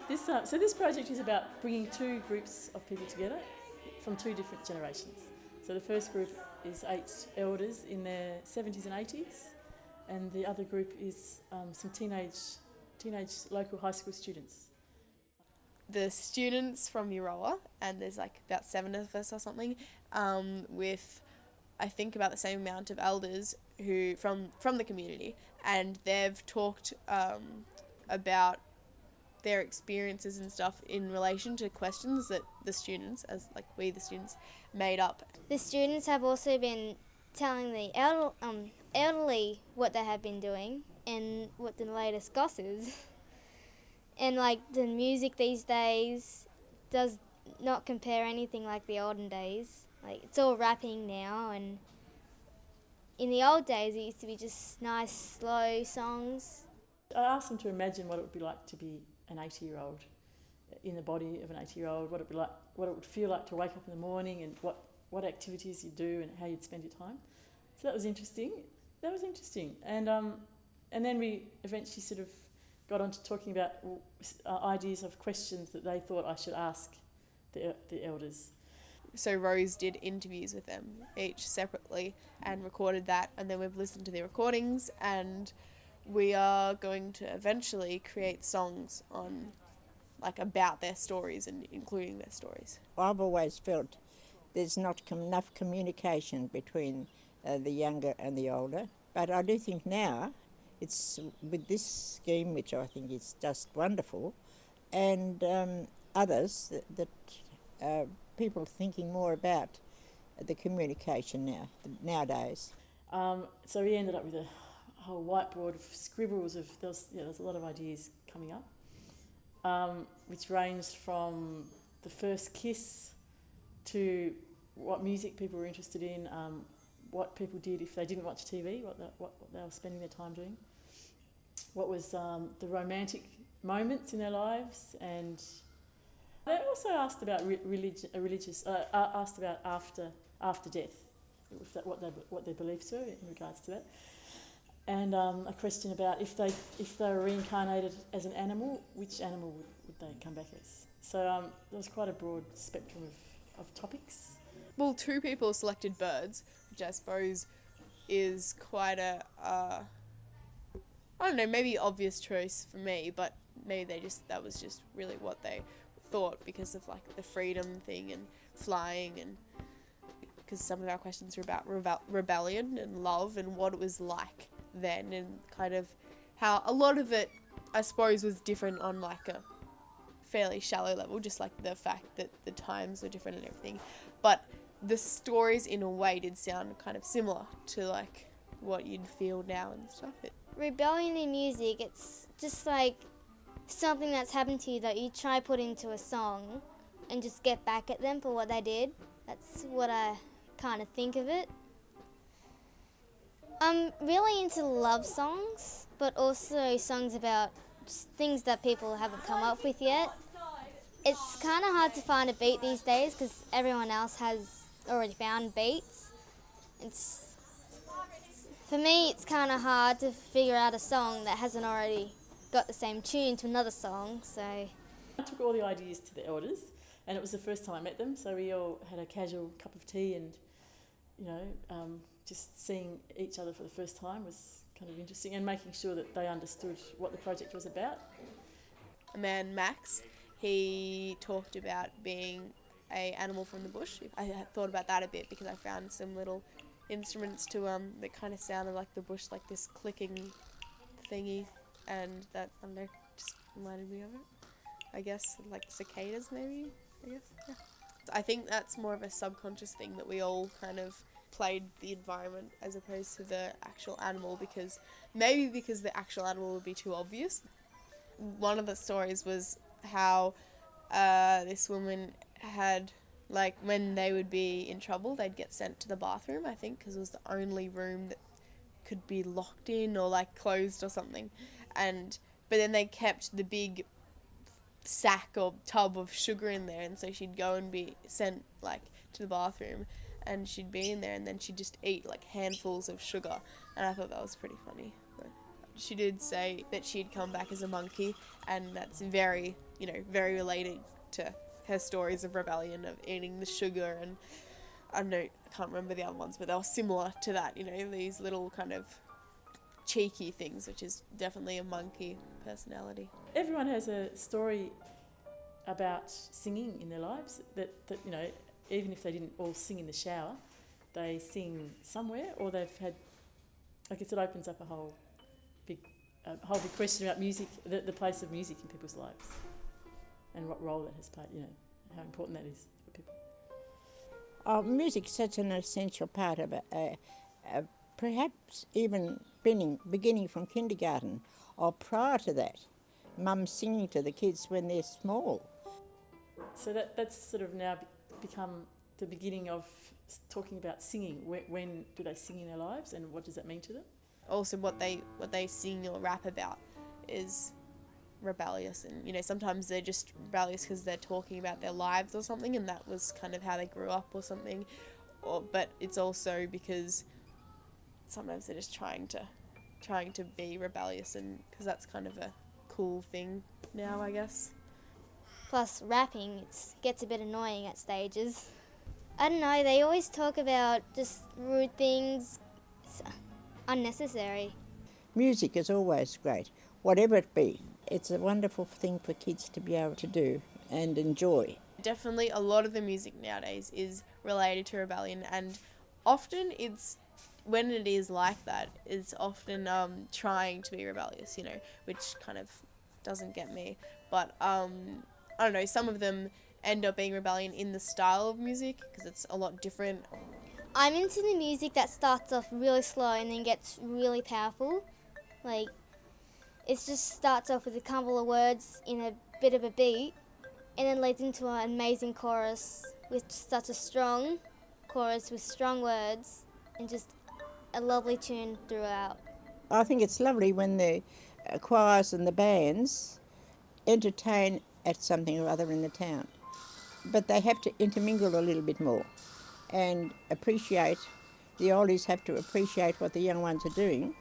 This project is about bringing two groups of people together from two different generations. So the first group is 8 elders in their 70s and 80s, and the other group is some teenage local high school students. The students from Euroa, and there's like about 7 of us or something, with I think about the same amount of elders who from the community, and they've talked about their experiences and stuff in relation to questions that the students, as like we the students, made up. The students have also been telling the elderly what they have been doing and what the latest goss is. And like the music these days does not compare anything like the olden days. Like it's all rapping now, and in the old days it used to be just nice slow songs. I asked them to imagine what it would be like to be an 80-year-old in the body of an 80-year-old, what it would feel like to wake up in the morning, and what activities you do and how you'd spend your time. So that was interesting. And then we eventually sort of got on to talking about ideas of questions that they thought I should ask the elders. So Rose did interviews with them each separately and recorded that, and then we've listened to the recordings, and we are going to eventually create songs on like about their stories and including their stories. I've always felt there's not enough communication between the younger and the older, but I do think now it's with this scheme, which I think is just wonderful, and others that people thinking more about the communication nowadays. So we ended up with a whole whiteboard of scribbles of there's a lot of ideas coming up, which ranged from the first kiss to what music people were interested in, what people did if they didn't watch TV, what they were spending their time doing, what was the romantic moments in their lives, and they also asked about asked about after death, what their beliefs were in regards to that. And a question about if they were reincarnated as an animal, which animal would they come back as? So there was quite a broad spectrum of topics. Well, 2 people selected birds, which I suppose is quite a, I don't know, maybe obvious choice for me, but maybe that was just really what they thought because of like the freedom thing and flying, and because some of our questions were about rebellion and love and what it was like then, and kind of how a lot of it I suppose was different on like a fairly shallow level, just like the fact that the times were different and everything, but the stories in a way did sound kind of similar to like what you'd feel now and stuff. Rebellion in music, it's just like something that's happened to you that you try put into a song and just get back at them for what they did. That's what I kind of think of it. I'm really into love songs, but also songs about just things that people haven't come up with yet. It's kind of hard to find a beat these days because everyone else has already found beats. For me, it's kind of hard to figure out a song that hasn't already got the same tune to another song. So I took all the ideas to the elders, and it was the first time I met them, so we all had a casual cup of tea, and just seeing each other for the first time was kind of interesting, and making sure that they understood what the project was about. A man, Max, he talked about being a animal from the bush. I had thought about that a bit because I found some little instruments to that kind of sounded like the bush, like this clicking thingy, and that, I don't know, just reminded me of it. I guess like cicadas maybe, yeah. I think that's more of a subconscious thing that we all kind of played the environment as opposed to the actual animal, because the actual animal would be too obvious. One of the stories was how this woman had, like, when they would be in trouble, they'd get sent to the bathroom, I think, because it was the only room that could be locked in or like closed or something, but then they kept the big sack or tub of sugar in there, and so she'd go and be sent like to the bathroom, and she'd be in there, and then she'd just eat like handfuls of sugar, and I thought that was pretty funny. But she did say that she'd come back as a monkey, and that's very very related to her stories of rebellion, of eating the sugar, and I don't know, I can't remember the other ones, but they were similar to that, these little kind of cheeky things, which is definitely a monkey personality. Everyone has a story about singing in their lives that even if they didn't all sing in the shower, they sing somewhere, or they've had, I guess it opens up a whole big question about music, the place of music in people's lives, and what role that has played, how important that is for people. Music is such an essential part of perhaps even beginning from kindergarten or prior to that. Mum singing to the kids when they're small. So that's sort of now become the beginning of talking about singing. When do they sing in their lives, and what does that mean to them? Also, what they sing or rap about is rebellious, and sometimes they're just rebellious because they're talking about their lives or something, and that was kind of how they grew up or something. But it's also because sometimes they're just trying to be rebellious, and because that's kind of a cool thing now, I guess. Plus, rapping gets a bit annoying at stages. I don't know, they always talk about just rude things. It's unnecessary. Music is always great, whatever it be. It's a wonderful thing for kids to be able to do and enjoy. Definitely a lot of the music nowadays is related to rebellion, and often when it is like that, it's often trying to be rebellious, which kind of doesn't get me. But I don't know, some of them end up being rebellion in the style of music because it's a lot different. I'm into the music that starts off really slow and then gets really powerful. Like, it just starts off with a couple of words in a bit of a beat and then leads into an amazing chorus with such a strong chorus with strong words and just a lovely tune throughout. I think it's lovely when the choirs and the bands entertain at something or other in the town. But they have to intermingle a little bit more and appreciate, the oldies have to appreciate what the young ones are doing,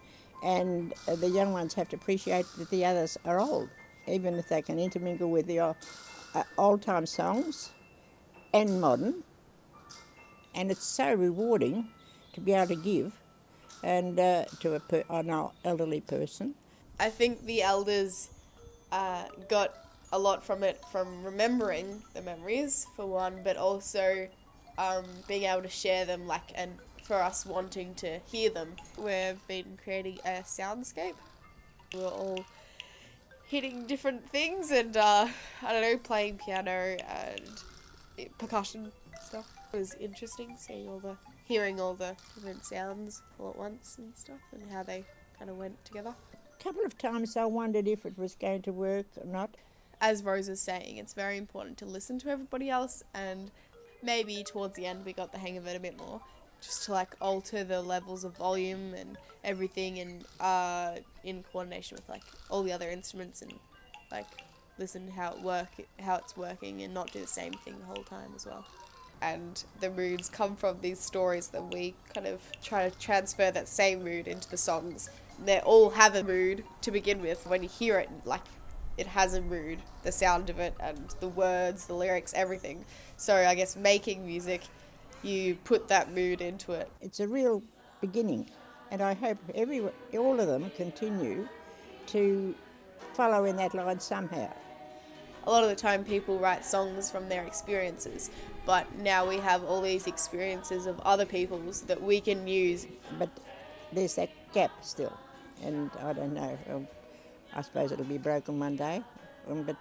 and the young ones have to appreciate that the others are old, even if they can intermingle with the old-time songs and modern. And it's so rewarding to be able to give and to an elderly person. I think the elders got a lot from it, from remembering the memories for one, but also being able to share them, and for us wanting to hear them. We've been creating a soundscape. We're all hitting different things and playing piano and percussion stuff. It was interesting hearing all the different sounds all at once and stuff, and how they kind of went together. A couple of times I wondered if it was going to work or not. As Rose was saying, it's very important to listen to everybody else, and maybe towards the end we got the hang of it a bit more, just to alter the levels of volume and everything, and in coordination with all the other instruments, and listen how it's working, and not do the same thing the whole time as well. And the moods come from these stories that we kind of try to transfer that same mood into the songs. They all have a mood to begin with. When you hear it, it has a mood, the sound of it and the words, the lyrics, everything. So I guess making music, you put that mood into it. It's a real beginning, and I hope all of them continue to follow in that line somehow. A lot of the time people write songs from their experiences, but now we have all these experiences of other people's that we can use. But there's that gap still, and I don't know, I suppose it'll be broken one day, but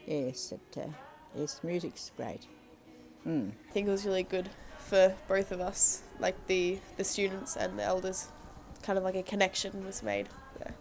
yes, music's great. I think it was really good for both of us, the students and the elders. Kind of like a connection was made there.